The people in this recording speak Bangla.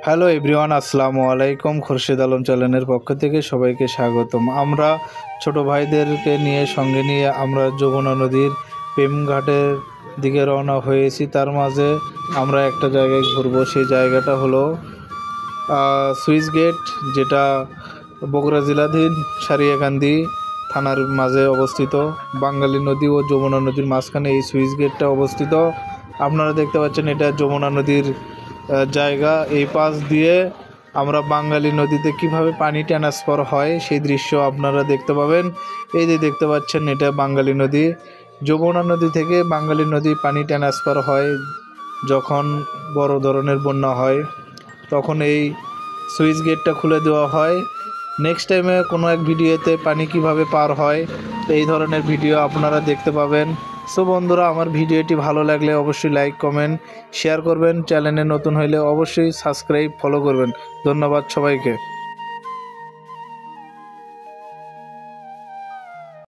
হ্যালো এভরিওয়ান, আসসালামু আলাইকুম। খুরশিদ আলম চ্যানেলের পক্ষ থেকে সবাইকে স্বাগতম। আমরা ছোট ভাইদেরকে সঙ্গে নিয়ে আমরা যমুনা নদীর প্রেমঘাটের দিকে রওনা হয়েছি। তার মাঝে আমরা একটা জায়গায় ঘুরবো। সেই জায়গাটা হলো সুইচ গেট, যেটা বগুড়া জেলাধীন সারিয়াকান্দি থানার মাঝে অবস্থিত। বাঙ্গালী নদী ও যমুনা নদীর মাঝখানে এই সুইচ গেটটা অবস্থিত। আপনারা দেখতে পাচ্ছেন এটা যমুনা নদীর জায়গা। এই পাশ দিয়ে আমরা বাঙ্গালী নদীতে কিভাবে পানি ট্রান্সফার হয় সেই দৃশ্য আপনারা দেখতে পাবেন। এই যে দেখতে পাচ্ছেন, এটা বাঙ্গালী নদী। যমুনা নদী থেকে বাঙ্গালী নদী পানি ট্রান্সফার হয় যখন বড় ধরনের বন্যা হয়, তখন এই সুইচ গেটটা খুলে দেওয়া হয়। নেক্সট টাইমে কোনো এক ভিডিওতে পানি কিভাবে পার হয় এই ধরনের ভিডিও আপনারা দেখতে পাবেন। সো বন্ধুরা, আমার ভিডিওটি ভালো লাগলে অবশ্যই লাইক, কমেন্ট, শেয়ার করবেন। চ্যানেলে নতুন হলে অবশ্যই সাবস্ক্রাইব, ফলো করবেন। ধন্যবাদ সবাইকে।